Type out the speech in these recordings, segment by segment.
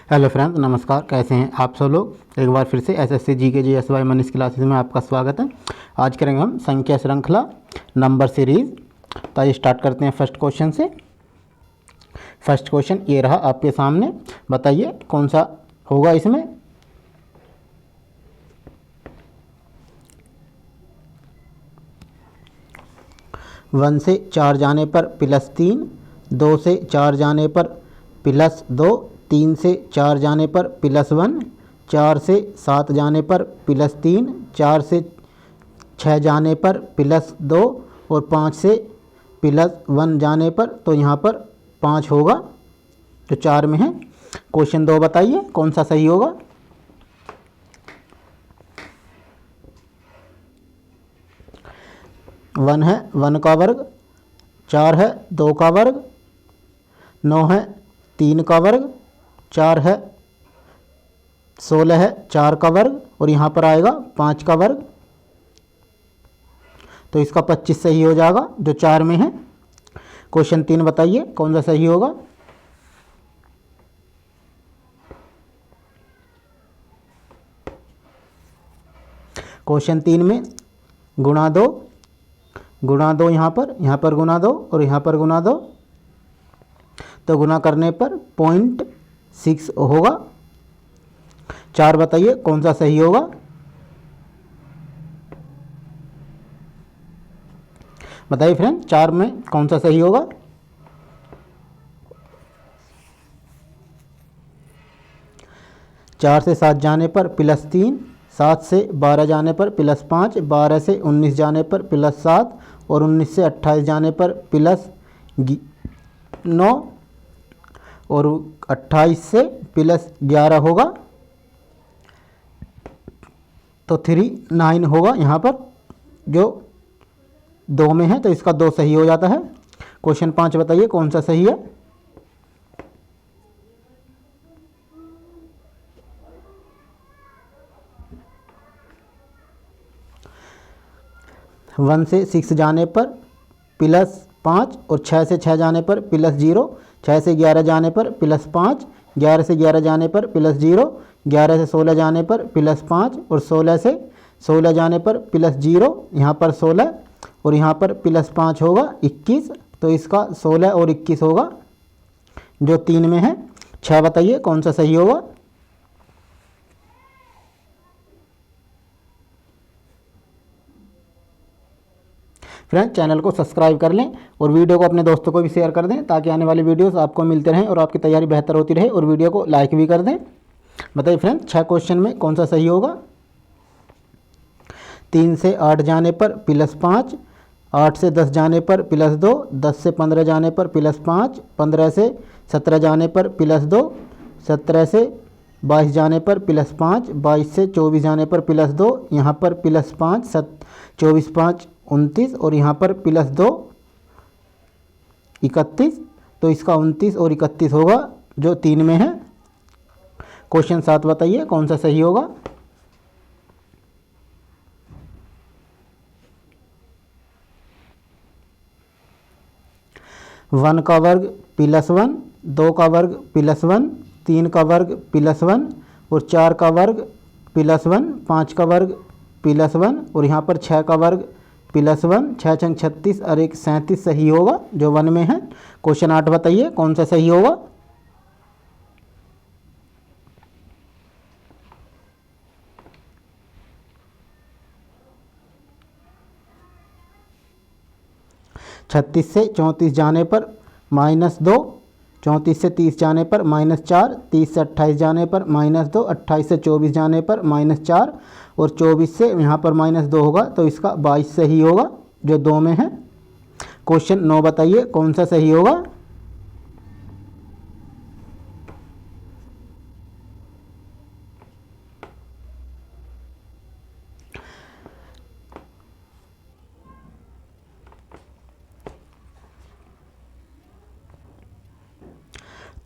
Hello friends, नमस्कार। कैसे हैं आप सब लोग। एक बार फिर से SSC GK GSY Manish classes में आपका स्वागत है। आज करेंगे हम संख्या श्रृंखला नंबर सीरीज। तो आइए स्टार्ट करते हैं फर्स्ट क्वेश्चन से। फर्स्ट क्वेश्चन ये रहा आपके सामने। बताइए कौन सा होगा इसमें। वन से 4 जाने पर +3, 2 से 4 जाने पर +2, 3 से 4 जाने पर +1, 4 से 7 जाने पर +3, 4 से 6 जाने पर +2 और 5 से +1 जाने पर, तो यहाँ पर 5 होगा जो 4 में है। क्वेश्चन 2 बताइए कौन सा सही होगा। वन है 1 का वर्ग, 4 है 2 का वर्ग, 9 है 3 का वर्ग, 4 है 16 है 4 का वर्ग और यहाँ पर आएगा 5 का वर्ग। तो इसका 25 सही हो जाएगा जो 4 में है। क्वेश्चन 3 बताइए कौन सा सही होगा। क्वेश्चन 3 में गुणा 2 यहाँ पर गुणा 2 और यहाँ पर गुणा 2, तो गुणा करने पर 0.6 होगा। 4 बताइए कौन सा सही होगा। बताइए फ्रेंड 4 में कौन सा सही होगा। चार से 7 जाने पर +3, 7 से 12 जाने पर +5, 12 से 19 जाने पर +7 और 19 से 28 जाने पर +9 और 28 से +11 होगा, तो 39 होगा यहाँ पर जो 2 में है, तो इसका 2 सही हो जाता है। क्वेश्चन 5 बताइए कौन सा सही है। वन से 6 जाने पर +5 और 6 से 6 जाने पर +0, 6 से 11 जाने पर +5, 11 से 11 जाने पर +0, 11 से 16 जाने पर +5 और 16 से 16 जाने पर +0, यहाँ पर 16 और यहाँ पर +5 होगा 21, तो इसका 16 और 21 होगा जो 3 में है। 6 बताइए कौन सा सही होगा। फ्रेंड्स चैनल को सब्सक्राइब कर लें और वीडियो को अपने दोस्तों को भी शेयर कर दें ताकि आने वाली वीडियोस आपको मिलते रहें और आपकी तैयारी बेहतर होती रहे, और वीडियो को लाइक भी कर दें। बताइए फ्रेंड्स 6 क्वेश्चन में कौन सा सही होगा। 3 से 8 जाने पर +5, 8 से 10 जाने पर +2, 10 से 15 जाने पर +5, 15 से 17 जाने पर +2, 17 से 22 जाने पर +5, 22 से 24 जाने पर +2, यहाँ पर +5, 24 5 29 और यहाँ पर +2 31, तो इसका 29 और 31 होगा जो 3 में है। क्वेश्चन 7 बताइए कौन सा सही होगा। वन का वर्ग +1, 2 का वर्ग +1, 3 का वर्ग +1 और 4 का वर्ग +1, 5 का वर्ग +1 और यहाँ पर 6 का वर्ग +1, 6 छंग 36 और 1 37 सही होगा जो 1 में है। क्वेश्चन 8 बताइए कौन सा सही होगा। -36 से 34 जाने पर -2, 34 से 30 जाने पर -4, 30 से 28 जाने पर -2, 28 से 24 जाने पर -4 और 24 से यहाँ पर -2 होगा, तो इसका 22 सही होगा जो 2 में है। क्वेश्चन 9 बताइए कौन सा सही होगा।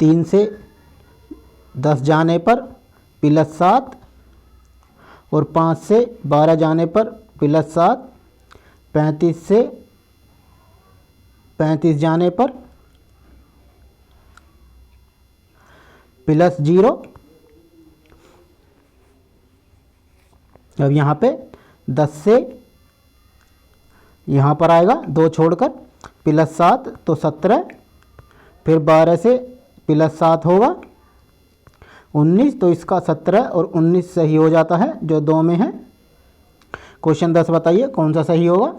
तीन से 10 जाने पर +7 और 5 से 12 जाने पर +7, 35 से 35 जाने पर +0। अब यहाँ पे 10 से यहाँ पर आएगा 2 छोड़कर +7 तो 17, फिर 12 से +7 होगा 19, तो इसका 17 और 19 सही हो जाता है जो 2 में है। क्वेश्चन 10 बताइए कौन सा सही होगा।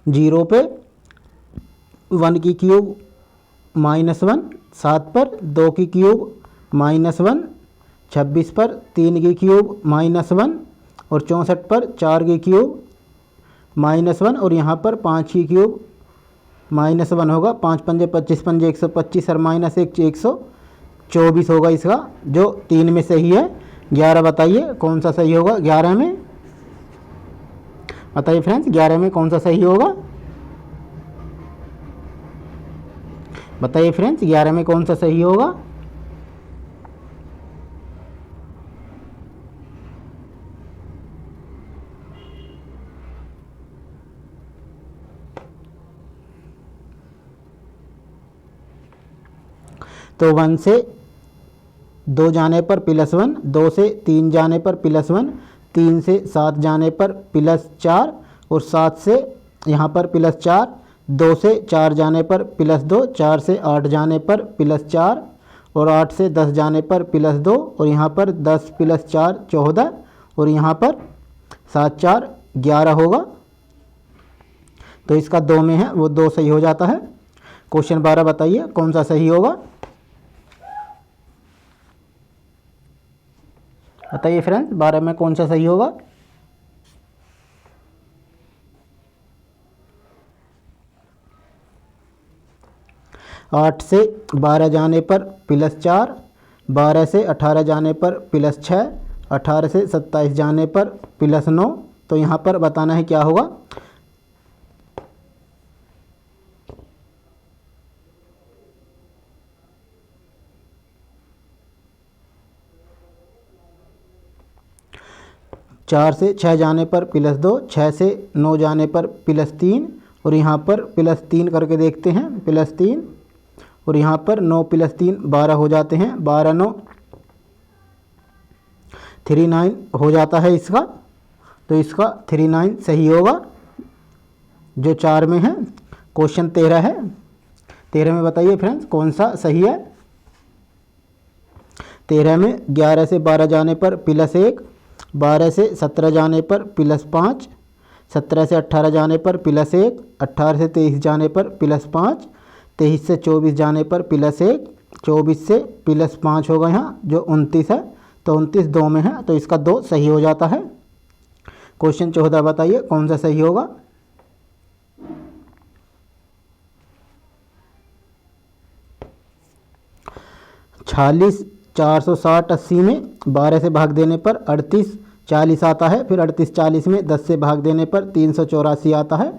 जीरो पे 1 की क्यूब -1, 7 पर 2 की क्यूब -1, 26 पर 3 की क्यूब -1 और 64 पर 4 की क्यूब -1 और यहाँ पर 5 की क्यूब -1 होगा। 5 पंजे 25 पंजे 125 और -1 124 होगा इसका, जो 3 में सही है। 11 बताइए कौन सा सही होगा। 11 में बताइए फ्रेंड्स, 11 में कौन सा सही होगा। बताइए फ्रेंड्स, 11 में कौन सा सही होगा। तो 1 से 2 जाने पर +1, 2 से 3 जाने पर +1, 3 से 7 जाने पर +4 और 7 से यहाँ पर +4, 2 से 4 जाने पर +2, 4 से 8 जाने पर +4 और 8 से 10 जाने पर +2 और यहाँ पर 10 + 4 14 और यहाँ पर 7 4 11 होगा। तो इसका 2 में है वो 2 सही हो जाता है। क्वेश्चन 12 बताइए कौन सा सही होगा। बताइए फ्रेंड्स, 12 में कौन सा सही होगा। आठ से 12 जाने पर +4, 12 से 18 जाने पर +6, 18 से 27 जाने पर +9। तो यहाँ पर बताना है क्या होगा। चार से 6 जाने पर +2, 6 से 9 जाने पर +3 और यहाँ पर +3 करके देखते हैं +3 और यहाँ पर 9 + 3 12 हो जाते हैं। 12 9 39 हो जाता है इसका। तो इसका 39 सही होगा जो 4 में है। क्वेश्चन 13 है। 13 में बताइए फ्रेंड्स कौन सा सही है। 13 में 11 से 12 जाने पर +1, 12 से 17 जाने पर +5, 17 से 18 जाने पर +1, 18 से 23 जाने पर +5, 23 से 24 जाने पर +1, 24 से +5 होगा यहाँ जो 29 है। तो 29 2 में है तो इसका 2 सही हो जाता है। क्वेश्चन 14 बताइए कौन सा सही होगा। छियालीस 460 80 में 12 से भाग देने पर 38 40 आता है। फिर 38 40 में 10 से भाग देने पर 384 आता है।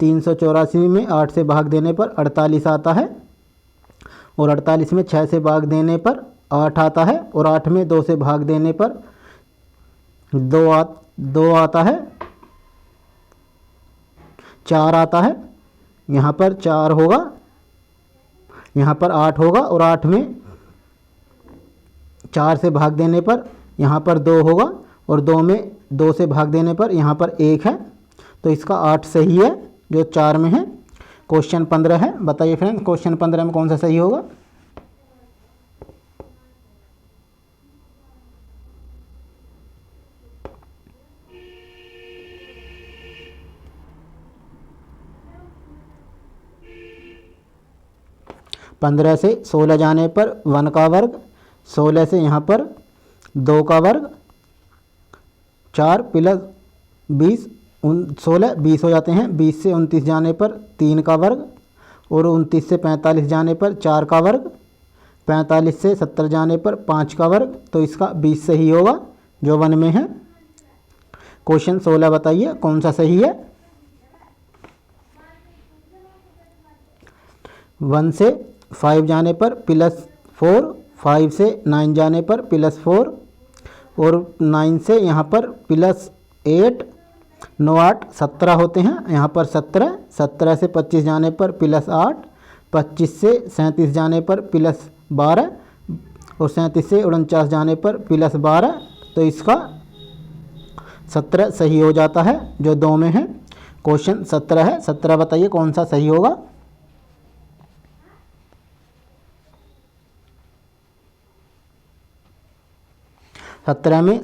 384 में 8 से भाग देने पर 48 आता है और 48 में 6 से भाग देने पर 8 आता है और 8 में 2 से भाग देने पर 2 आता है, 4 आता है। यहाँ पर 4 होगा, यहाँ पर 8 होगा और 8 में 4 से भाग देने पर यहाँ पर 2 होगा और 2 में 2 से भाग देने पर यहाँ पर 1 है। तो इसका 8 सही है जो 4 में है। क्वेश्चन 15 है। बताइए फ्रेंड्स क्वेश्चन 15 में कौन सा सही होगा। पंद्रह से 16 जाने पर 1 का वर्ग, 16 से यहाँ पर 2 का वर्ग, 4 + 20 16 20 हो जाते हैं। 20 से 29 जाने पर 3 का वर्ग और 29 से 45 जाने पर 4 का वर्ग, 45 से 70 जाने पर 5 का वर्ग। तो इसका 20 सही होगा जो 1 में है। क्वेश्चन 16 बताइए कौन सा सही है। 1 से 5 जाने पर +4, 5 से 9 जाने पर +4 और 9 से यहाँ पर +8, 9 8 17 होते हैं, यहाँ पर 17, 17 से 25 जाने पर +8, 25 से 37 जाने पर +12 और 37 से 49 जाने पर +12। तो इसका 17 सही हो जाता है जो 2 में है। क्वेश्चन 17 है, 17 बताइए कौन सा सही होगा। सत्रह में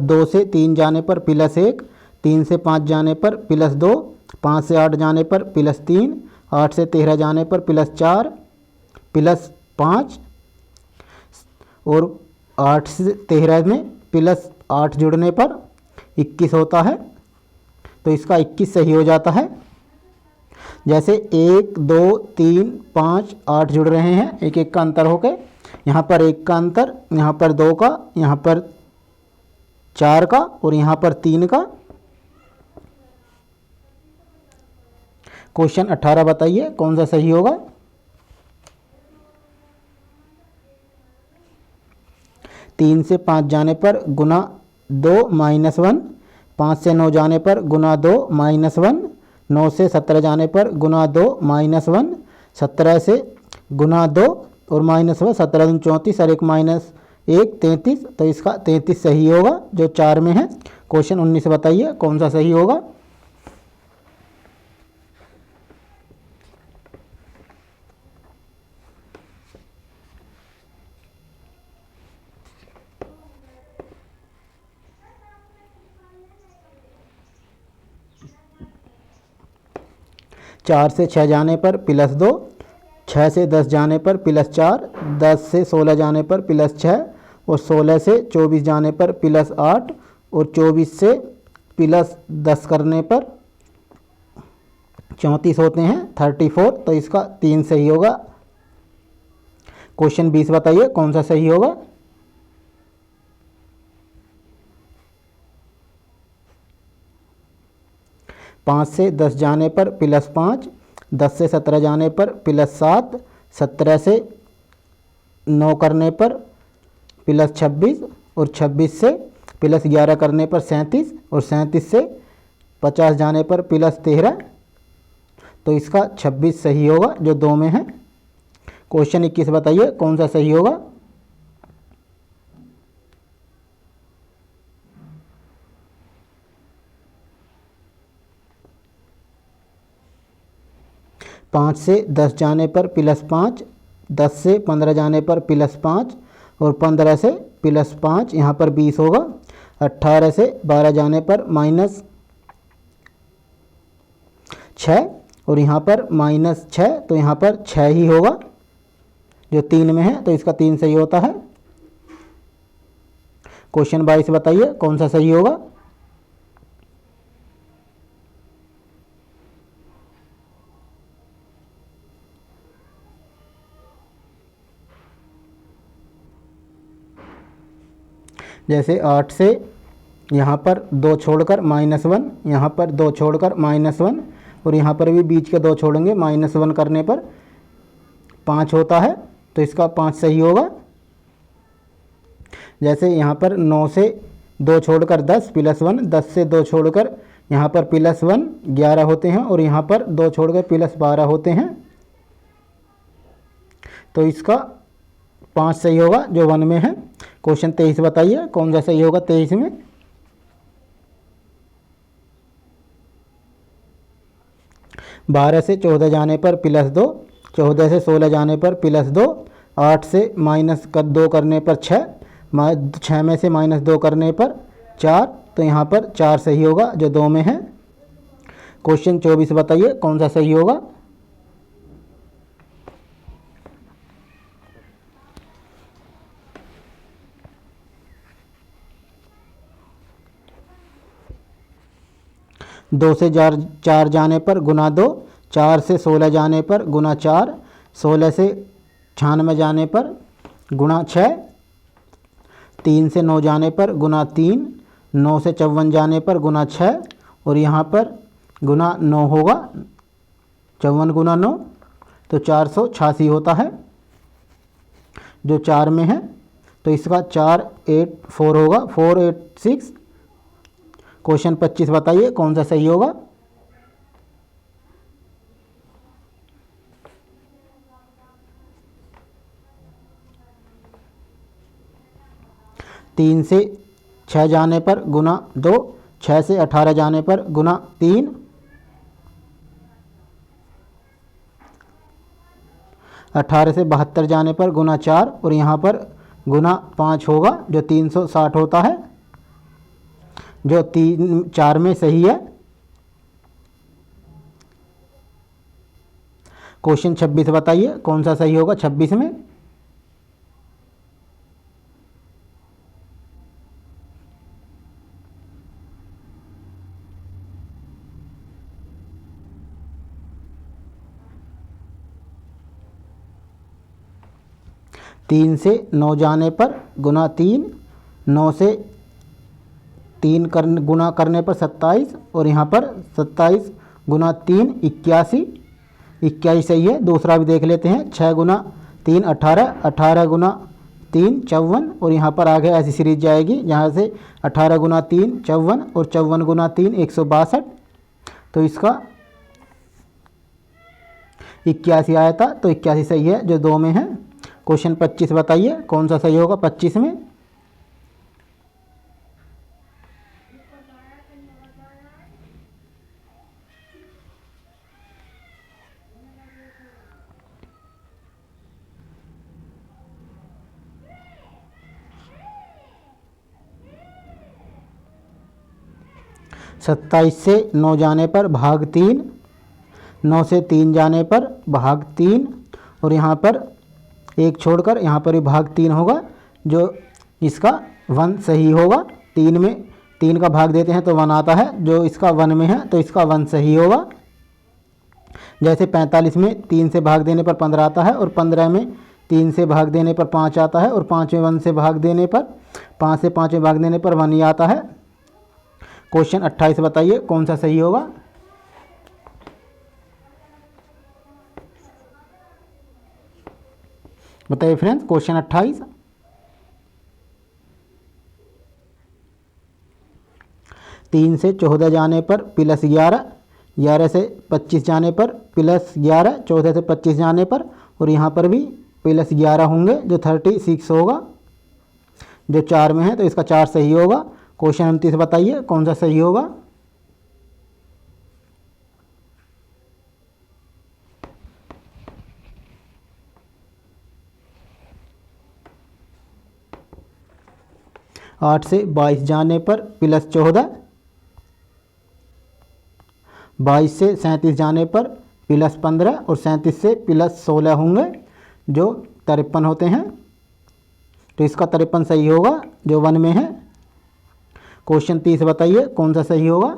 2 से 3 जाने पर +1, 3 से 5 जाने पर +2, 5 से 8 जाने पर +3, 8 से 13 जाने पर +4, +5 और 8 से 13 में +8 जुड़ने पर 21 होता है। तो इसका 21 सही हो जाता है। जैसे 1 2 3 5 8 जुड़ रहे हैं, एक एक का अंतर होके, यहाँ पर 1 का अंतर, यहाँ पर 2 का, यहाँ पर 4 का और यहाँ पर 3 का। क्वेश्चन 18 बताइए कौन सा सही होगा। तीन से 5 जाने पर गुना 2 -1, 5 से 9 जाने पर गुना 2 -1, 9 से 17 जाने पर गुना 2 -1, 17 से गुना 2 और -1, 17 दूनी 34 और 1 -1 33। तो इसका 33 सही होगा जो 4 में है। क्वेश्चन 19 बताइए कौन सा सही होगा। चार से 6 जाने पर +2, 6 से 10 जाने पर +4, 10 से 16 जाने पर +6 और 16 से 24 जाने पर +8 और 24 से +10 करने पर 34 होते हैं 34। तो इसका 3 सही होगा। क्वेश्चन 20 बताइए कौन सा सही होगा। पाँच से 10 जाने पर +5, 10 से 17 जाने पर +7, 17 से 9 करने पर +26 और 26 से +11 करने पर 37 और 37 से 50 जाने पर +13। तो इसका 26 सही होगा जो 2 में है। क्वेश्चन 21 बताइए कौन सा सही होगा। पाँच से 10 जाने पर +5, 10 से 15 जाने पर +5 और 15 से +5 यहाँ पर 20 होगा। 18 से 12 जाने पर -6 और यहाँ पर -6, तो यहाँ पर 6 ही होगा जो 3 में है। तो इसका 3 सही होता है। क्वेश्चन 22 बताइए कौन सा सही होगा। जैसे 8 से यहाँ पर 2 छोड़कर -1, यहाँ पर 2 छोड़कर -1 और यहाँ पर भी बीच के 2 छोड़ेंगे, -1 करने पर 5 होता है। तो इसका 5 सही होगा। जैसे यहाँ पर 9 से 2 छोड़कर 10 +1, 10 से 2 छोड़कर यहाँ पर +1 11 होते हैं और यहाँ पर 2 छोड़कर +12 होते हैं। तो इसका 5 सही होगा जो 1 में है। क्वेश्चन 23 बताइए कौन सा सही होगा 23 में। बारह से 14 जाने पर +2, 14 से 16 जाने पर +2, 8 से -2 करने पर 6, 6 में से -2 करने पर 4। तो यहाँ पर 4 सही होगा जो 2 में है। क्वेश्चन 24 बताइए कौन सा सही होगा। दो से 4 जाने पर गुना 2, 4 से 16 जाने पर गुना 4, 16 से 96 जाने पर गुना 6, 3 से 9 जाने पर गुना 3, 9 से 54 जाने पर गुना 6 और यहाँ पर गुना 9 होगा। 54 गुना 9 तो 486 होता है जो 4 में है। तो इसका 484 होगा, 486। क्वेश्चन 25 बताइए कौन सा सही होगा। तीन से 6 जाने पर गुना 2, 6 से 18 जाने पर गुना 3, 18 से 72 जाने पर गुना 4 और यहाँ पर गुना 5 होगा जो 360 होता है, जो 4 में सही है। क्वेश्चन 26 बताइए कौन सा सही होगा 26 में। तीन से 9 जाने पर गुना 3, 9 से 3 गुना करने पर 27 और यहाँ पर 27 गुना 3 81, 81 सही है। दूसरा भी देख लेते हैं, 6 गुना 3 18, 18 गुना 3 54 और यहाँ पर आगे ऐसी सीरीज जाएगी जहाँ से 18 गुना 3 54 और 54 गुना 3 162। तो इसका 81 आया था, तो 81 सही है जो 2 में है। क्वेश्चन 25 बताइए कौन सा सही होगा 25 में। सत्ताईस से 9 जाने पर भाग 3, 9 से 3 जाने पर भाग 3 और यहाँ पर एक छोड़कर यहाँ पर भी भाग 3 होगा, जो इसका 1 सही होगा। 3 में 3 का भाग देते हैं तो 1 आता है, जो इसका 1 में है तो इसका 1 सही होगा। जैसे 45 में 3 से भाग देने पर 15 आता है और 15 में 3 से भाग देने पर 5 आता है और 5 में 1 से भाग देने पर 5 से 5 में भाग देने पर 1 ही आता है। क्वेश्चन 28 बताइए कौन सा सही होगा। बताइए फ्रेंड्स क्वेश्चन 28। तीन से 14 जाने पर प्लस 11, 11 से 25 जाने पर प्लस 11, 14 से 25 जाने पर और यहाँ पर भी प्लस 11 होंगे जो 36 होगा, जो 4 में है तो इसका 4 सही होगा। क्वेश्चन 29 बताइए कौन सा सही होगा। आठ से 22 जाने पर प्लस 14, 22 से 37 जाने पर प्लस 15 और 37 से प्लस 16 होंगे जो 53 होते हैं, तो इसका 53 सही होगा जो 1 में है। क्वेश्चन 30 बताइए कौन सा सही होगा।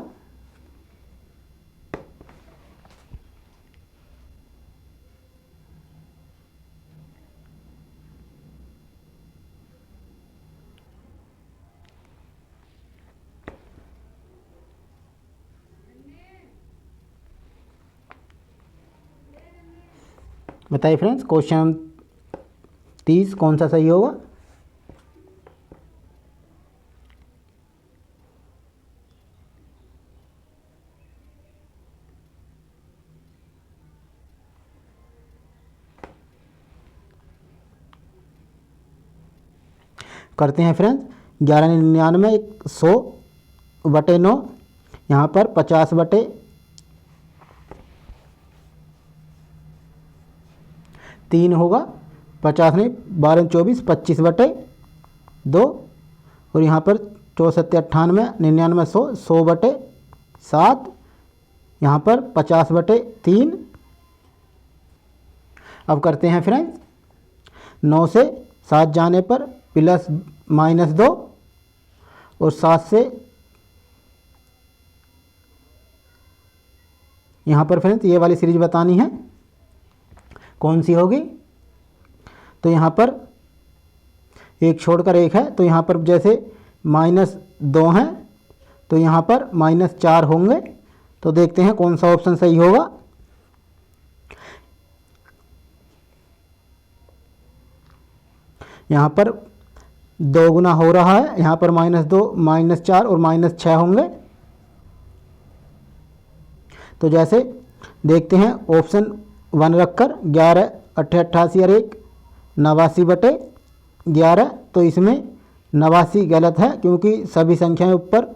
बताइए फ्रेंड्स क्वेश्चन 30 कौन सा सही होगा। करते हैं फ्रेंड्स, 1199 100/9, यहाँ पर 50/3 होगा, 50 नहीं 12 24 25/2 और यहाँ पर 64 98 99 100 100/7, यहाँ पर 50/3। अब करते हैं फ्रेंड्स, 9 से 7 जाने पर प्लस -2 और 7 से यहाँ पर फ्रेंड्स ये वाली सीरीज बतानी है कौन सी होगी। तो यहाँ पर एक छोड़कर एक है, तो यहाँ पर जैसे -2 हैं तो यहाँ पर -4 होंगे, तो देखते हैं कौन सा ऑप्शन सही होगा। यहाँ पर 2 गुना हो रहा है, यहाँ पर -2 -4 और -6 होंगे। तो जैसे देखते हैं ऑप्शन 1 रखकर 11 8 88 और 1 89/11, तो इसमें 89 गलत है क्योंकि सभी संख्याएं ऊपर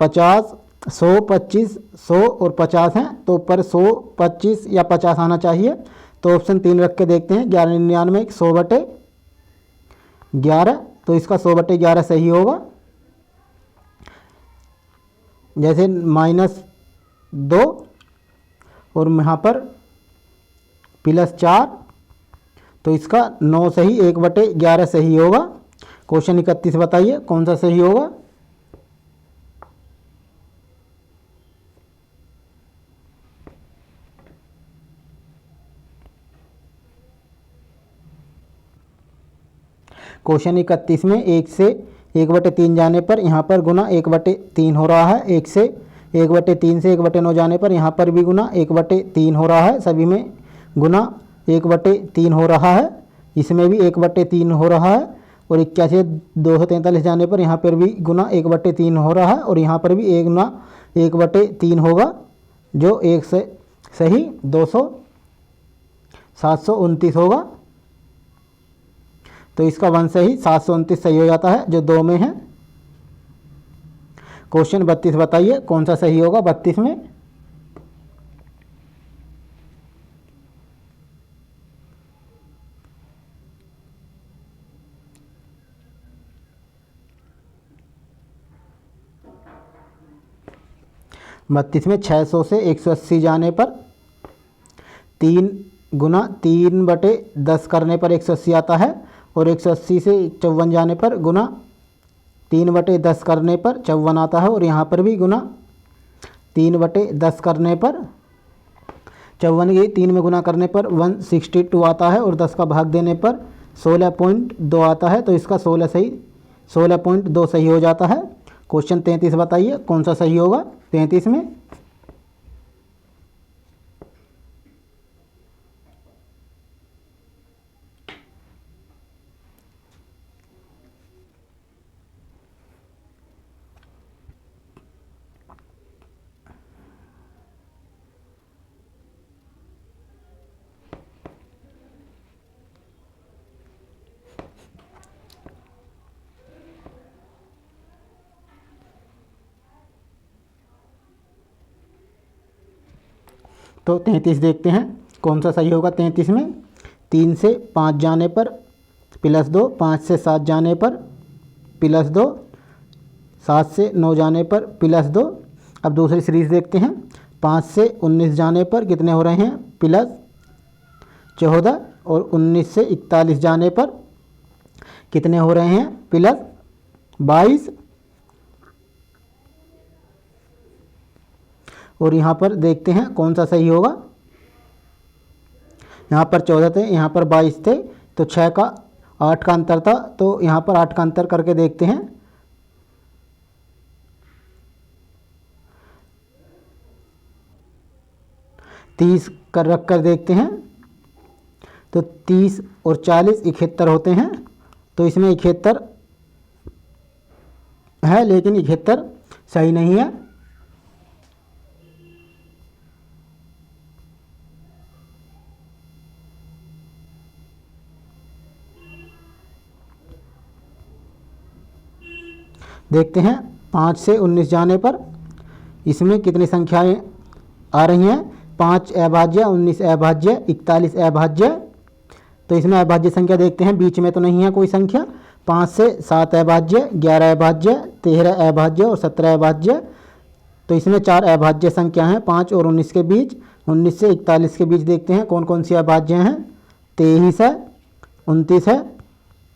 50 100 25 100 और 50 हैं, तो ऊपर 100 25 या 50 आना चाहिए। तो ऑप्शन 3 रख के देखते हैं 1199 100/11, तो इसका 100/11 सही होगा। जैसे -2 और यहाँ पर +4, तो इसका 9 सही 1/11 सही होगा। क्वेश्चन 31 बताइए कौन सा सही होगा। क्वेश्चन 31 में 1 से 1/3 जाने पर यहाँ पर गुना 1/3 हो रहा है। 1 से 1/3 से 1/9 जाने पर यहाँ पर भी गुना 1/3 हो रहा है। सभी में गुना 1/3 हो रहा है, इसमें भी 1/3 हो रहा है। और 81 से 243 जाने पर यहाँ पर भी गुना 1/3 हो रहा है और यहाँ पर भी 1 गुना 1/3 होगा, जो 1 से सही 729 होगा। तो इसका 1 सही 729 सही हो जाता है, जो 2 में है। क्वेश्चन 32 बताइए कौन सा सही होगा 32 में। बत्तीस में 600 से 180 जाने पर 3 गुना 3/10 करने पर 180 आता है, और 180 से 54 जाने पर गुना 3/10 करने पर 54 आता है, और यहाँ पर भी गुना 3/10 करने पर 54 के 3 में गुना करने पर 162 आता है, और 10 का भाग देने पर 16.2 आता है। तो इसका 16.2 सही हो जाता है। क्वेश्चन 33 बताइए कौन सा सही होगा 33 में। तो 33 देखते हैं कौन सा सही होगा 33 में। 3 से 5 जाने पर +2, 5 से 7 जाने पर +2, 7 से 9 जाने पर +2। अब दूसरी सीरीज़ देखते हैं। 5 से 19 जाने पर कितने हो रहे हैं +14, और 19 से 41 जाने पर कितने हो रहे हैं +22। और यहाँ पर देखते हैं कौन सा सही होगा। यहाँ पर 14 थे, यहाँ पर 22 थे, तो 6 का 8 का अंतर था, तो यहाँ पर 8 का अंतर करके देखते हैं। तीस कर रख कर देखते हैं, तो 30 और 40 71 होते हैं। तो इसमें 71 है, लेकिन 71 सही नहीं है। देखते हैं 5 से 19 जाने पर इसमें कितनी संख्याएं आ रही हैं। 5 अभाज्य, 19 अभाज्य, 41 अभाज्य। तो इसमें अभाज्य संख्या देखते हैं, बीच में तो नहीं है कोई संख्या। 5 से 7 अभाज्य, 11 अभाज्य, 13 अभाज्य और 17 अभाज्य। तो इसमें 4 अभाज्य संख्या हैं 5 और 19 के बीच। 19 से 41 के बीच देखते हैं कौन कौन सी अभाज्य हैं। 23 है, 29 है,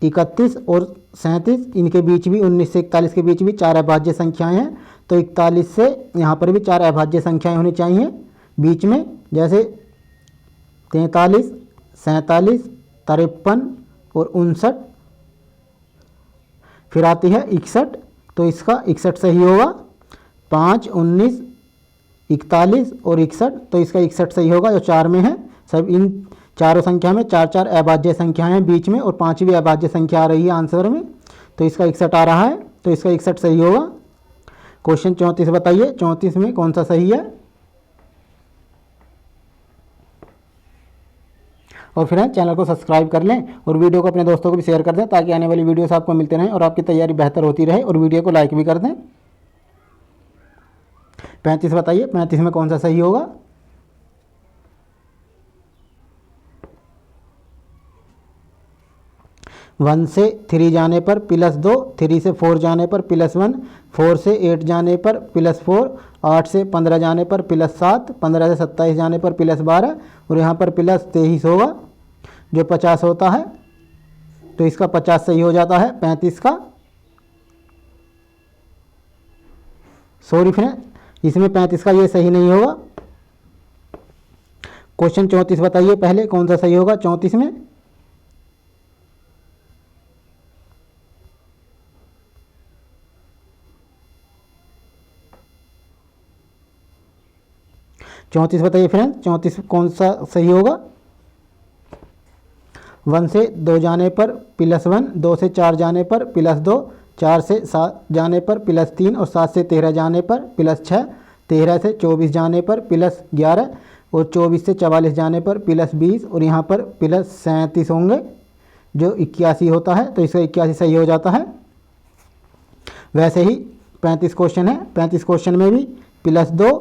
31 और 37। इनके बीच भी 19 से 41 के बीच भी 4 अभाज्य संख्याएं हैं। तो 41 से यहाँ पर भी 4 अभाज्य संख्याएं होनी चाहिए बीच में, जैसे 43, 47, 53 और 59। फिर आती है 61, तो इसका 61 सही होगा। 5, 19, 41 और 61, तो इसका 61 सही होगा, जो 4 में है। सब इन चारों संख्या में 4 4 अभाज्य संख्याएं हैं बीच में, और 5वीं अभाज्य संख्या आ रही है आंसर में। तो इसका 61 आ रहा है, तो इसका 61 सही होगा। क्वेश्चन 34 बताइए, 34 में कौन सा सही है। और फिर चैनल को सब्सक्राइब कर लें और वीडियो को अपने दोस्तों को भी शेयर कर दें ताकि आने वाली वीडियोस आपको मिलते रहें और आपकी तैयारी बेहतर होती रहे, और वीडियो को लाइक भी कर दें। 35 बताइए, 35 में कौन सा सही होगा। वन से 3 जाने पर +2, 3 से 4 जाने पर +1, 4 से 8 जाने पर +4, 8 से 15 जाने पर +7, 15 से 27 जाने पर +12 और यहाँ पर +23 होगा जो 50 होता है, तो इसका 50 सही हो जाता है 35 का। सॉरी फ्रेंड, इसमें 35 का ये सही नहीं होगा। क्वेश्चन 34 बताइए पहले कौन सा सही होगा 34 में। चौंतीस बताइए फ्रेंड, 34 कौन सा सही होगा। 1 से 2 जाने पर +1, 2 से 4 जाने पर +2, 4 से 7 जाने पर +3 और 7 से 13 जाने पर +6, 13 से 24 जाने पर +11 और 24 से 44 जाने पर +20 और यहाँ पर +37 होंगे जो 81 होता है, तो इसका 81 सही हो जाता है। वैसे ही 35 क्वेश्चन है, 35 क्वेश्चन में भी +2,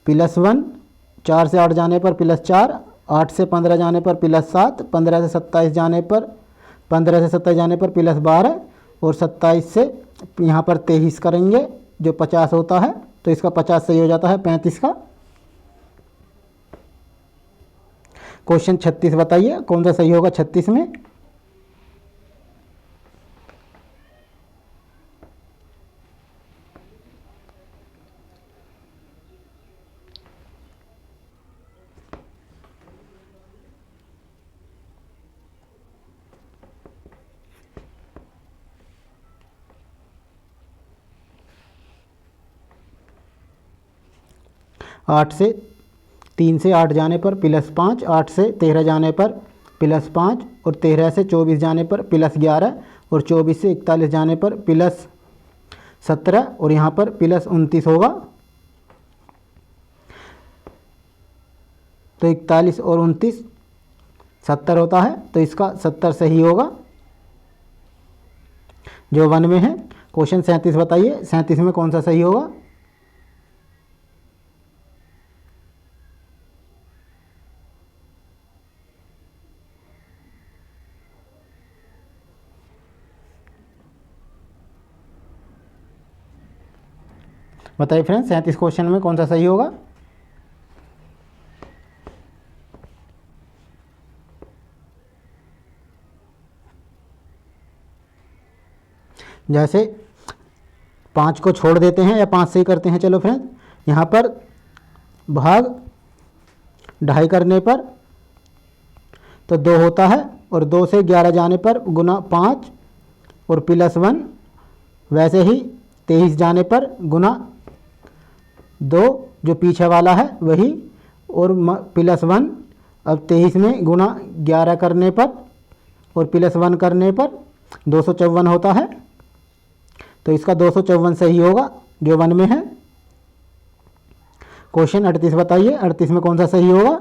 +1, 4 से 8 जाने पर +4, 8 से 15 जाने पर +7, 15 से 27 जाने पर +12 और 27 से यहाँ पर 23 करेंगे जो 50 होता है, तो इसका 50 सही हो जाता है 35 का। क्वेश्चन 36 बताइए कौन सा सही होगा 36 में। आठ से 3 से 8 जाने पर +5, 8 से 13 जाने पर +5 और 13 से 24 जाने पर +11 और 24 से 41 जाने पर +17 और यहाँ पर +29 होगा, तो 41 और 29 70 होता है, तो इसका 70 सही होगा जो 1 में है। क्वेश्चन 37 बताइए, 37 में कौन सा सही होगा। बताइए फ्रेंड्स 37 क्वेश्चन में कौन सा सही होगा। जैसे 5 को छोड़ देते हैं या 5 से ही करते हैं, चलो फ्रेंड यहाँ पर भाग 2.5 करने पर तो 2 होता है और 2 से 11 जाने पर गुना 5 और +1, वैसे ही 23 जाने पर गुना 2 जो पीछे वाला है वही और +1, अब 23 में गुना 11 करने पर और +1 करने पर 254 होता है, तो इसका 254 सही होगा जो 1 में है। क्वेश्चन 38 बताइए, 38 में कौन सा सही होगा।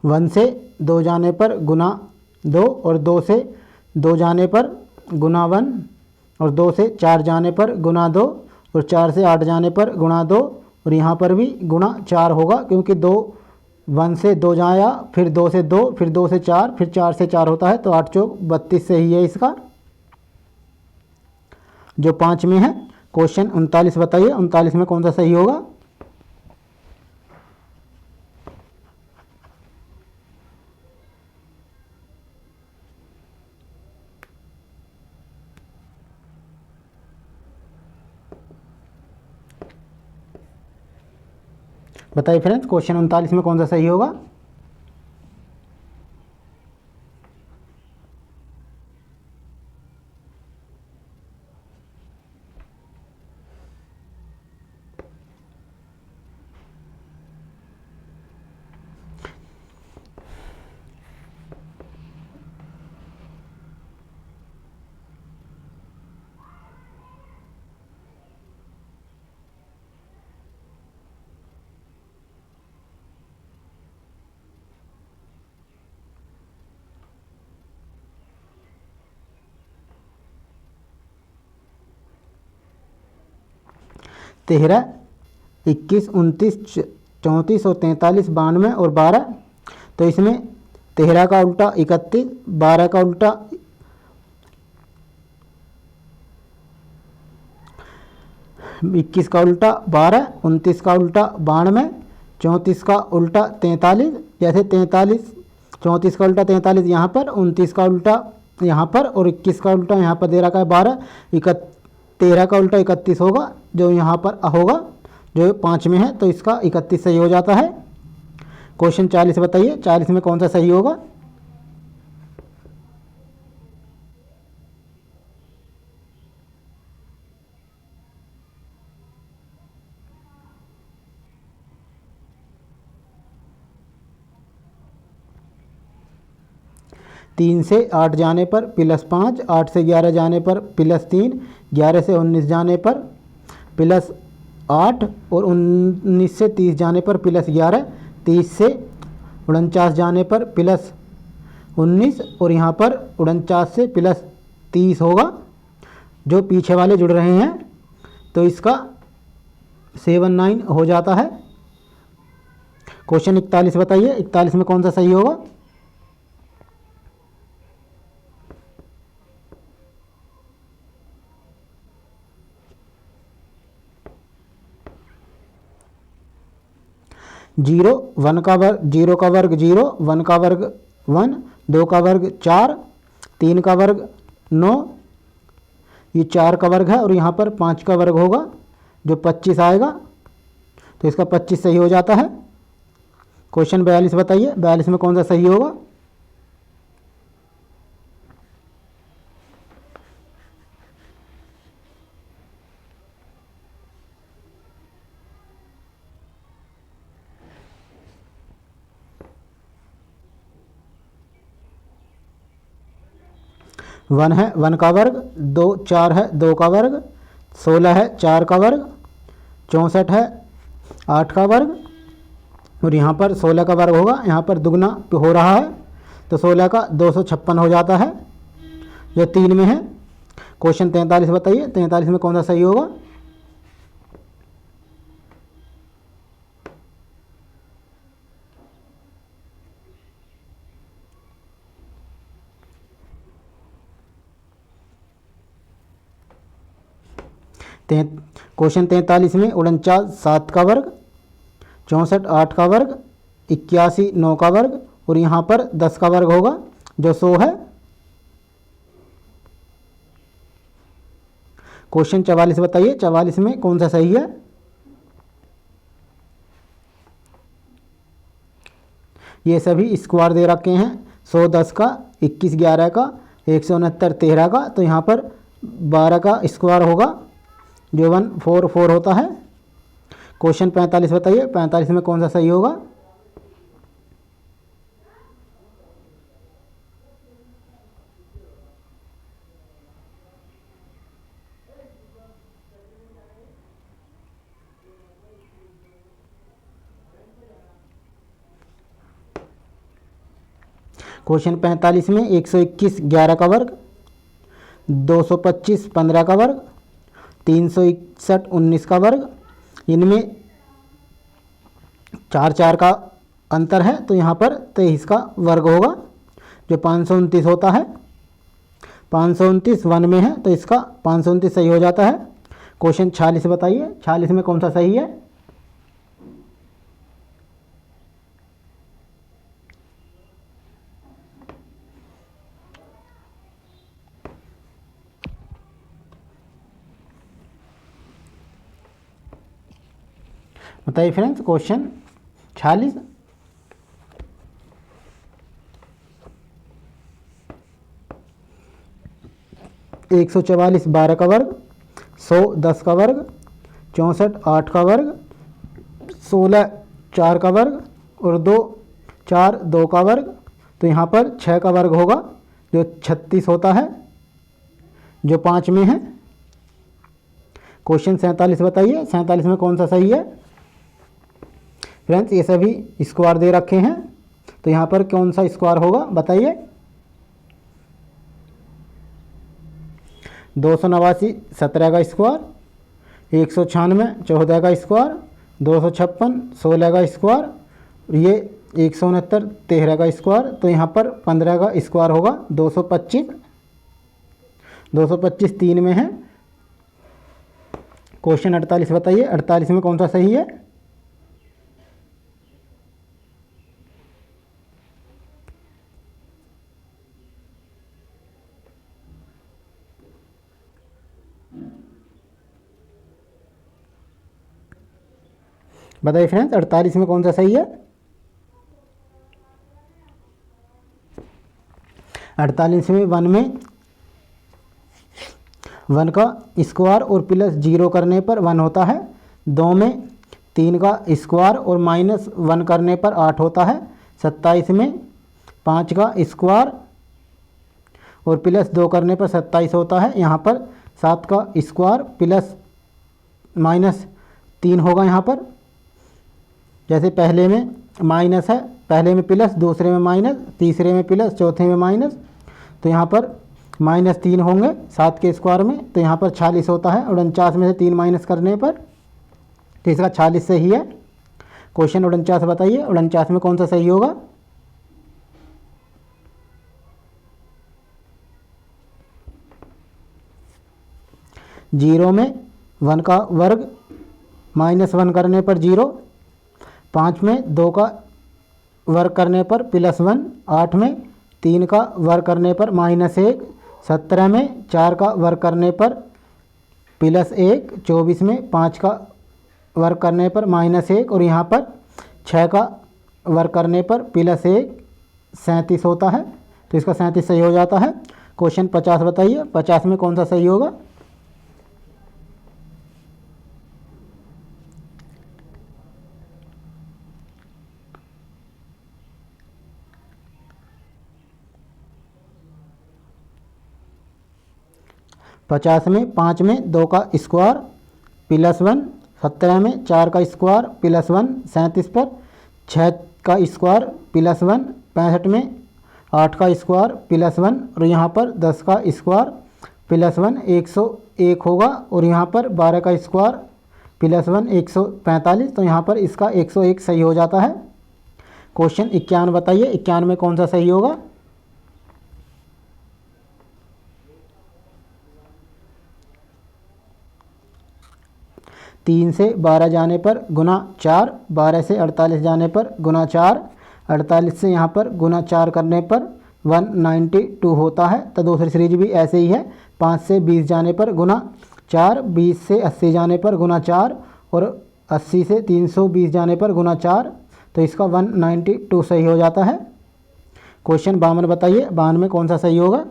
वन से 2 जाने पर गुना 2 और 2 से 2 जाने पर गुना 1 और 2 से 4 जाने पर गुना 2 और 4 से 8 जाने पर गुना 2 और यहाँ पर भी गुना 4 होगा क्योंकि 1 से 2 जाया, फिर 2 से 2, फिर 2 से 4, फिर 4 से 4 होता है, तो 8 चौक 32 सही है इसका जो 5 में है। क्वेश्चन 39 बताइए, 39 में कौन सा सही होगा। बताइए फ्रेंड्स, क्वेश्चन 39 में कौन सा सही होगा? तेरह, 21, 29, 34 और 43, 92 और 12। तो इसमें 13 का उल्टा 31, 12 का उल्टा 21 का उल्टा 12, 29 का उल्टा 92, 34 का उल्टा 43। जैसे 43, 34 का उल्टा 43 यहाँ पर, 29 का उल्टा यहाँ पर और 21 का उल्टा यहाँ पर दे रखा है 12। 13 का उल्टा 31 होगा, जो यहाँ पर होगा, जो 5 में है, तो इसका 31 सही हो जाता है। क्वेश्चन 40 बताइए, 40 में कौन सा सही होगा? तीन से 8 जाने पर +5, 8 से 11 जाने पर +3, 11 से 19 जाने पर +8 और 19 से 30 जाने पर +11, 30 से 49 जाने पर +19 और यहाँ पर 49 से +30 होगा, जो पीछे वाले जुड़ रहे हैं, तो इसका 79 हो जाता है। क्वेश्चन 41 बताइए, 41 में कौन सा सही होगा? 0, 1 का वर्ग 0 का वर्ग 0, 1 का वर्ग 1, 2 का वर्ग 4, 3 का वर्ग 9, ये 4 का वर्ग है और यहाँ पर 5 का वर्ग होगा, जो 25 आएगा, तो इसका 25 सही हो जाता है। क्वेश्चन 42 बताइए, 42 में कौन सा सही होगा? वन है 1 का वर्ग, 2 4 है 2 का वर्ग, 16 है 4 का वर्ग, 64 है 8 का वर्ग और यहाँ पर 16 का वर्ग होगा, यहाँ पर दुगना हो रहा है, तो 16 का 256 हो जाता है, जो 3 में है। क्वेश्चन 43 बताइए, 43 में कौन सा सही होगा? क्वेश्चन 43 में 49 7 का वर्ग, 64 8 का वर्ग, 81 9 का वर्ग और यहाँ पर 10 का वर्ग होगा, जो 100 है। क्वेश्चन 44 बताइए, 44 में कौन सा सही है? ये सभी स्क्वायर दे रखे हैं, 100 10 का, 21 11 का, 169 13 का, तो यहाँ पर 12 का स्क्वायर होगा, जो 144 होता है। क्वेश्चन 45 बताइए, 45 में कौन सा सही होगा? क्वेश्चन 45 में 121 11 का वर्ग, 225 15 का वर्ग, 361 19 का वर्ग, इनमें 4 4 का अंतर है, तो यहाँ पर 23 का वर्ग होगा, जो 529 होता है। 529 1 में है, तो इसका 529 सही हो जाता है। क्वेश्चन 46 बताइए, 46 में कौन सा सही है? बताइए फ्रेंड्स, क्वेश्चन 46, 144 12 का वर्ग, 100 10 का वर्ग, 64 8 का वर्ग, 16 4 का वर्ग और 2 4 2 का वर्ग। तो यहाँ पर 6 का वर्ग होगा जो 36 होता है, जो 5 में है। क्वेश्चन 47 बताइए, 47 में कौन सा सही है। फ्रेंड्स ये सभी स्क्वायर दे रखे हैं, तो यहाँ पर कौन सा स्क्वायर होगा बताइए। 289 17 का स्क्वायर, 196 14 का स्क्वायर, 256 16 का स्क्वायर, ये 169 13 का स्क्वायर। तो यहाँ पर 15 का स्क्वायर होगा 225। 225 3 में है। क्वेश्चन 48 बताइए, 48 में कौन सा सही है। बताइए फ्रेंड्स 48 में कौन सा सही है। 48 में 1 में 1 का स्क्वायर और प्लस 0 करने पर 1 होता है। 2 में 3 का स्क्वायर और माइनस 1 करने पर 8 होता है। 27 में 5 का स्क्वायर और प्लस 2 करने पर 27 होता है। यहाँ पर 7 का स्क्वायर प्लस माइनस 3 होगा। यहाँ पर जैसे पहले में माइनस है, पहले में प्लस, दूसरे में माइनस, तीसरे में प्लस, चौथे में माइनस। तो यहाँ पर -3 होंगे 7 के स्क्वायर में। तो यहाँ पर 46 होता है। 49 में से 3 माइनस करने पर, तो इसका 46 सही है। क्वेश्चन 49 बताइए, 49 में कौन सा सही होगा। जीरो में 1 का वर्ग -1 करने पर 0, 5 में 2 का वर्ग करने पर +1, 8 में 3 का वर्ग करने पर -1, 17 में 4 का वर्ग करने पर +1, 24 में 5 का वर्ग करने पर -1 और यहाँ पर 6 का वर्ग करने पर +1, 37 होता है। तो इसका 37 सही हो जाता है। क्वेश्चन 50 बताइए, 50 में कौन सा सही होगा। पचास में 5 में 2 का स्क्वायर +1, 17 में 4 का स्क्वायर +1, 37 पर 6 का स्क्वायर +1, 65 में 8 का स्क्वायर +1 और यहाँ पर 10 का स्क्वायर +1, 101 होगा और यहाँ पर 12 का स्क्वायर +1, 145। तो यहाँ पर इसका 101 सही हो जाता है। क्वेश्चन 51 बताइए, 51 में कौन सा सही होगा। तीन से 12 जाने पर ×4, 12 से 48 जाने पर ×4, 48 से यहाँ पर ×4 करने पर 192 होता है। तो दूसरी सीरीज भी ऐसे ही है। 5 से 20 जाने पर ×4, 20 से 80 जाने पर ×4 और 80 से 320 जाने पर ×4। तो इसका 192 सही हो जाता है। क्वेश्चन 52 बताइए, 52 में कौन सा सही होगा।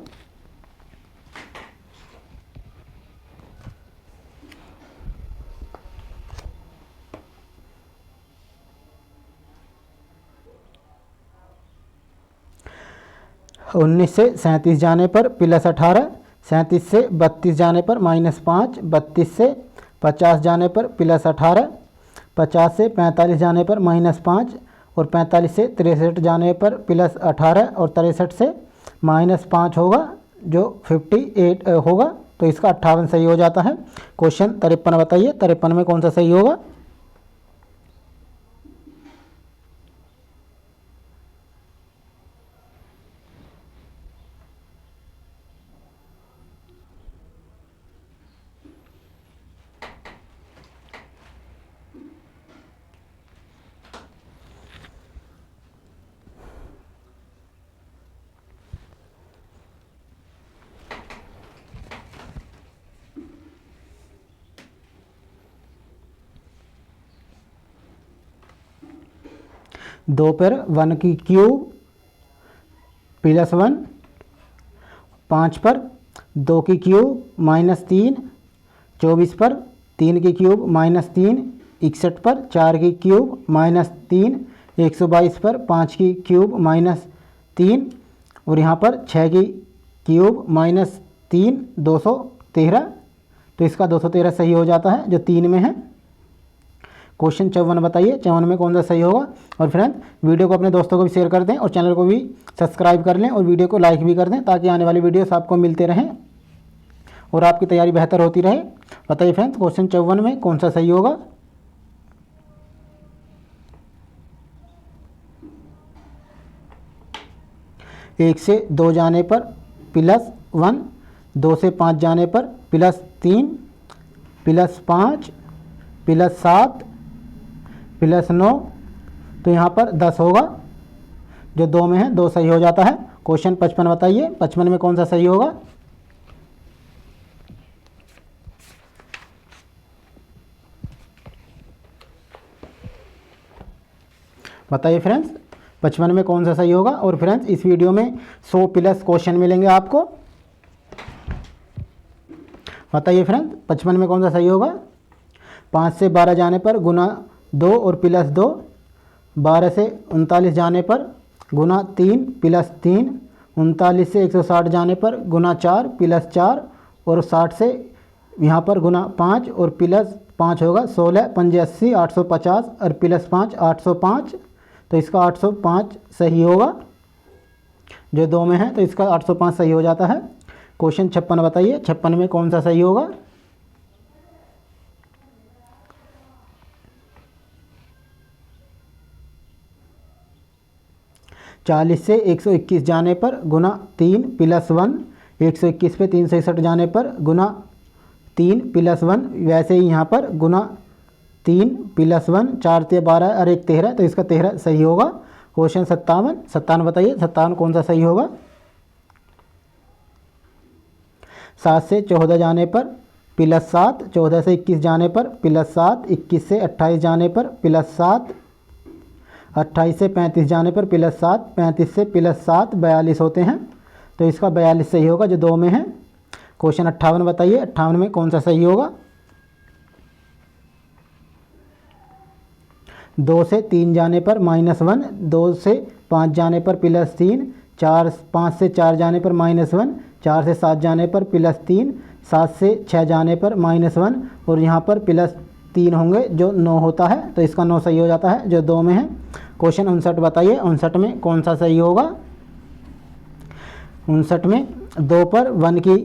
उन्नीस से 37 जाने पर +18, 37 से 32 जाने पर -5, 32 से 50 जाने पर +18, 50 से 45 जाने पर -5 और 45 से 63 जाने पर +18 और 63 से -5 होगा जो 58 होगा। तो इसका 58 सही हो जाता है। क्वेश्चन 53 बताइए, 53 में कौन सा सही होगा। 2 पर 1 की क्यूब प्लस 1, 5 पर 2 की क्यूब -3, 24 पर 3 की क्यूब -3, 61 पर 4 की क्यूब -3, 122 पर 5 की क्यूब -3 और यहाँ पर 6 की क्यूब -3, 213। तो इसका 213 सही हो जाता है जो 3 में है। क्वेश्चन 54 बताइए 54 में कौन सा सही होगा। और फ्रेंड वीडियो को अपने दोस्तों को भी शेयर कर दें और चैनल को भी सब्सक्राइब कर लें और वीडियो को लाइक भी कर दें ताकि आने वाली वीडियोस आपको मिलते रहें और आपकी तैयारी बेहतर होती रहे। बताइए फ्रेंड्स क्वेश्चन 54 में कौन सा सही होगा। एक से 2 जाने पर +1, 2 से 5 जाने पर +3, +5, +7, +9। तो यहाँ पर 10 होगा जो 2 में है, 2 सही हो जाता है। क्वेश्चन 55 बताइए 55 में कौन सा सही होगा। बताइए फ्रेंड्स 55 में कौन सा सही होगा। और फ्रेंड्स इस वीडियो में 100 प्लस क्वेश्चन मिलेंगे आपको। बताइए फ्रेंड्स 55 में कौन सा सही होगा। 5 से 12 जाने पर गुना 2 और +2, 12 से 39 जाने पर गुना 3 +3, 39 से 160 जाने पर गुना 4 +4 और 60 से यहाँ पर गुना 5 और +5 होगा 16, 5 80, 850 और +5 805। तो इसका 805 सही होगा जो 2 में है, तो इसका 805 सही हो जाता है। क्वेश्चन 56 बताइए 56 में कौन सा सही होगा। चालीस से 121 जाने पर गुना 3 +1, 121 पे 361 जाने पर गुना 3 +1, वैसे ही यहाँ पर गुना 3 +1, 4 से 12 और 1 13, तो इसका 13 सही होगा। क्वेश्चन 57 बताइए 57 कौन सा सही होगा। 7 से 14 जाने पर +7, 14 से 21 जाने पर +7, 21 से 28 जाने पर +7, 28 से 35 जाने पर +7, 35 से +7 42 होते हैं, तो इसका 42 सही होगा जो 2 में है। क्वेश्चन 58 बताइए 58 में कौन सा सही होगा। 2 से 3 जाने पर -1, 2 से 5 जाने पर +3, 5 से 4 जाने पर -1, 4 से 7 जाने पर +3, 7 से 6 जाने पर -1 और यहाँ पर +3 होंगे जो 9 होता है, तो इसका 9 सही हो जाता है जो 2 में है। क्वेश्चन 59 बताइए 59 में कौन सा सही होगा। 59 में 2 पर 1 की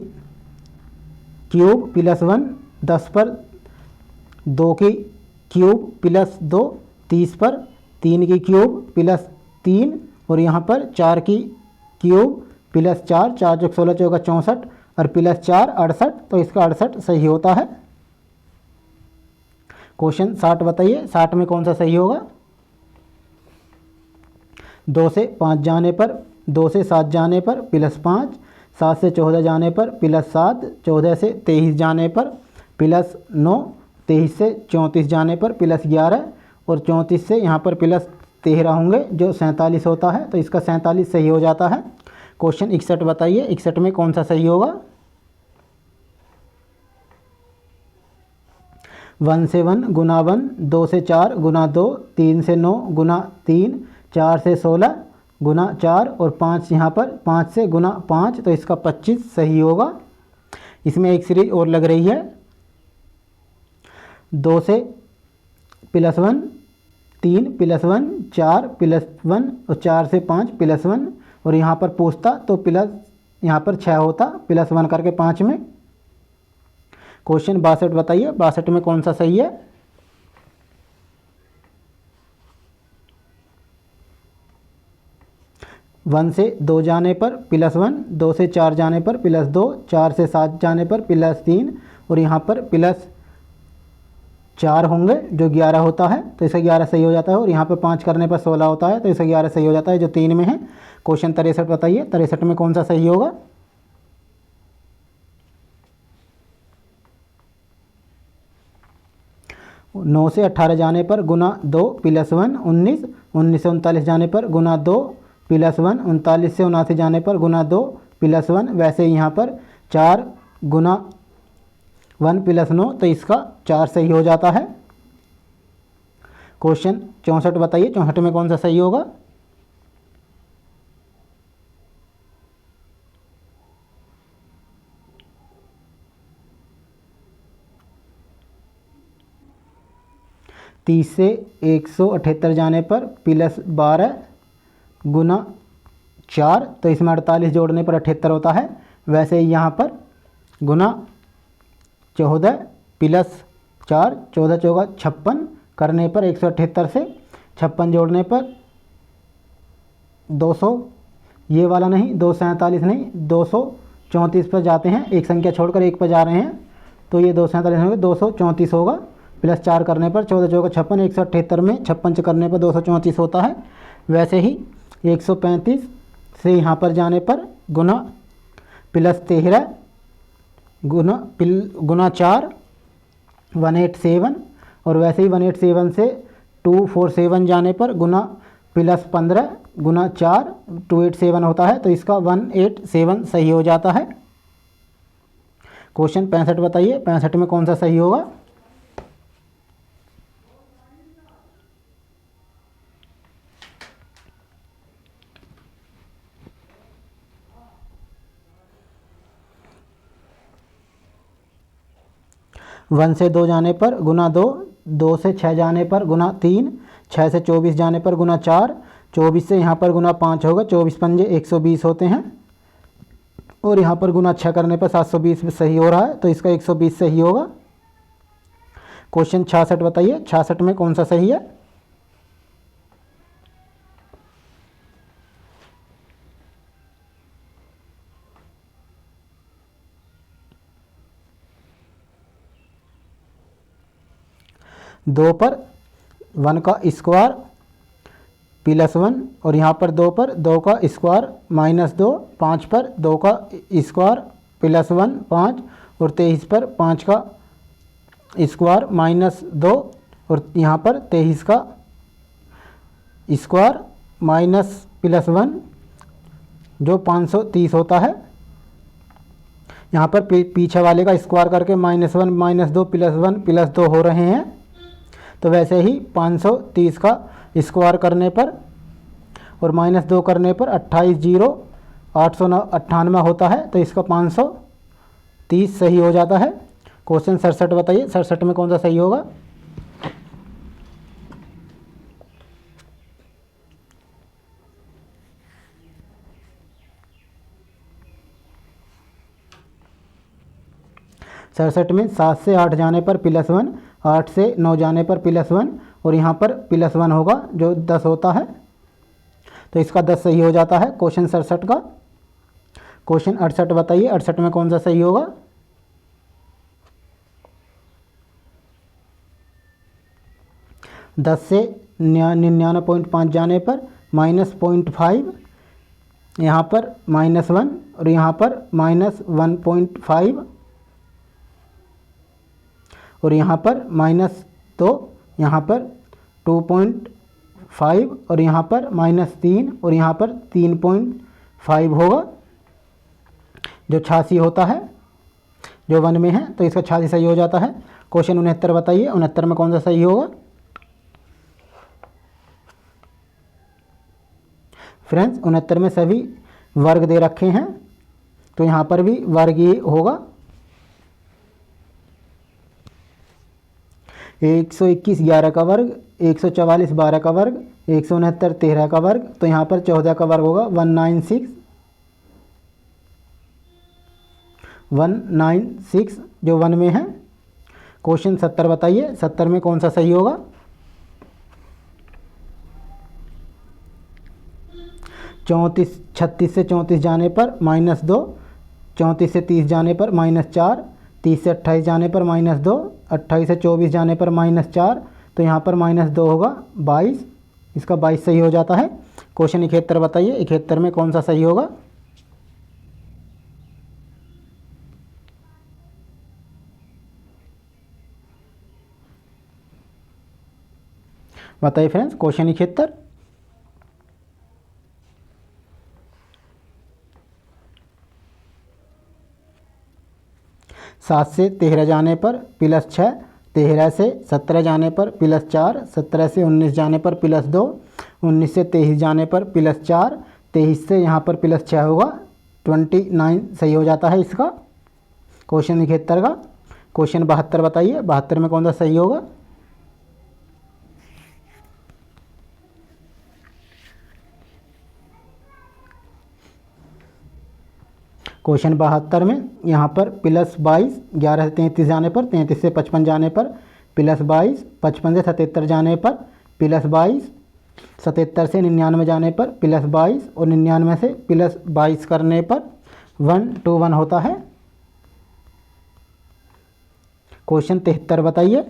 क्यूब +1, 10 पर 2 की क्यूब +2, 30 पर 3 की क्यूब +3 और यहाँ पर 4 की क्यूब +4, 4 × 16 = 64 और +4 68, तो इसका 68 सही होता है। क्वेश्चन 60 बताइए 60 में कौन सा सही होगा। 2 से 5 जाने पर 2 से 7 जाने पर +5, 7 से 14 जाने पर +7, 14 से 23 जाने पर +9, 23 से 34 जाने पर +11 और 34 से यहाँ पर +13 होंगे जो 47 होता है, तो इसका 47 सही हो जाता है। क्वेश्चन 61 बताइए 61 में कौन सा सही होगा। 1 से 1 गुना 1, 2 से 4 गुना 2, 3 से 9 गुना 3, 4 से 16 गुना 4 और 5 यहाँ पर 5 से गुना 5, तो इसका 25 सही होगा। इसमें एक सीरीज और लग रही है 2 से +1, 3 +1, 4 +1 और 4 से 5 +1 और यहाँ पर पूछता तो प्लस यहाँ पर 6 होता +1 करके 5 में। क्वेश्चन 62 बताइए 62 में कौन सा सही है। 1 से 2 जाने पर +1, 2 से 4 जाने पर +2, 4 से 7 जाने पर +3 और यहाँ पर +4 होंगे जो 11 होता है, तो इसका 11 सही हो जाता है और यहाँ पर 5 करने पर 16 होता है, तो इसका 11 सही हो जाता है जो 3 में है। क्वेश्चन 63 बताइए 63 में कौन सा सही होगा। 9 से 18 जाने पर गुना 2 +1 19, 19 से 39 जाने पर गुना 2 प्लस 1, 39 से 79 जाने पर गुना 2 प्लस 1। वैसे ही यहाँ पर 4 गुना 1 प्लस 9, तो इसका 4 सही हो जाता है। क्वेश्चन 64 बताइए 64 में कौन सा सही होगा। तीस से 178 जाने पर प्लस 12 गुना 4, तो इसमें 48 जोड़ने पर 78 होता है। वैसे ही यहाँ पर गुना 14 प्लस 4, 14 चौका 56 करने पर 178 से 56 जोड़ने पर 200, ये वाला नहीं, 247 नहीं, 234 पर जाते हैं, एक संख्या छोड़कर एक पर जा रहे हैं, तो ये 247 होगा, 234 होगा। प्लस 4 करने पर 14 चौका 56, 178 में 56 करने पर 234 होता है। वैसे ही 135 से यहाँ पर जाने पर गुना प्लस 13 गुना 4 187, और वैसे ही 187 से 247 जाने पर गुना प्लस 15 गुना 4 287 होता है, तो इसका 187 सही हो जाता है। क्वेश्चन 65 बताइए 65 में कौन सा सही होगा। वन से 2 जाने पर गुना 2, 2 से 6 जाने पर गुना 3, 6 से 24 जाने पर गुना 4, 24 से यहाँ पर गुना 5 होगा, 24 पंजे 120 होते हैं, और यहाँ पर गुना 6 करने पर 720 सही हो रहा है, तो इसका 120 सही होगा। क्वेश्चन 66 बताइए 66 में कौन सा सही है। दो पर 1 का स्क्वायर प्लस 1, और यहाँ पर 2 पर 2 का स्क्वायर माइनस 2, 5 पर 2 का स्क्वायर प्लस 1 5, और 23 पर 5 का स्क्वायर माइनस 2, और यहाँ पर 23 का स्क्वायर माइनस प्लस 1 जो 530 होता है। यहाँ पर पीछे वाले का स्क्वायर करके -1 -2 प्लस 1 प्लस 2 हो रहे हैं, तो वैसे ही 530 का स्क्वायर करने पर और -2 करने पर 28 0 898 होता है, तो इसका 530 सही हो जाता है। क्वेश्चन 67 बताइए 67 में कौन सा सही होगा। सरसठ में 7 से 8 जाने पर प्लस 1, 8 से 9 जाने पर प्लस 1, और यहाँ पर प्लस 1 होगा जो 10 होता है, तो इसका 10 सही हो जाता है क्वेश्चन 67 का। क्वेश्चन 68 बताइए 68 में कौन सा सही होगा। दस से 99.5 जाने पर -0.5, यहाँ पर -1 और यहाँ पर -1.5, और यहाँ पर -2, यहाँ पर 2.5, और यहाँ पर -3, और यहाँ पर 3.5 होगा जो 86 होता है, जो 1 में है, तो इसका 86 सही हो जाता है। क्वेश्चन 69 बताइए 69 में कौन सा सही होगा। फ्रेंड्स 69 में सभी वर्ग दे रखे हैं, तो यहाँ पर भी वर्ग ही होगा। 121 11 का वर्ग, 144 12 का वर्ग, 169 13 का वर्ग, तो यहाँ पर 14 का वर्ग होगा 196 जो 1 में है। क्वेश्चन 70 बताइए 70 में कौन सा सही होगा। छत्तीस से 34 जाने पर -2, 34 से 30 जाने पर -4, 30 से 28 जाने पर -2, 28 से 24 जाने पर -4, तो यहाँ पर -2 होगा 22, इसका 22 सही हो जाता है। क्वेश्चन 71 बताइए 71 में कौन सा सही होगा। बताइए फ्रेंड्स क्वेश्चन 71। 7 से 13 जाने पर +6, 13 से 17 जाने पर +4, 17 से 19 जाने पर +2, 19 से 23 जाने पर +4, 23 से यहाँ पर +6 होगा, 29 सही हो जाता है इसका। क्वेश्चन 71 का। क्वेश्चन 72 बताइए, 72 में कौन सा सही होगा। क्वेश्चन 72 में यहाँ पर +22, 11 से 33 जाने पर, 33 से 55 जाने पर +22, 55 से 77 जाने पर +22, 77 से 99 जाने पर +22 और 99 से +22 करने पर 1 to 1 होता है। क्वेश्चन 73 बताइए।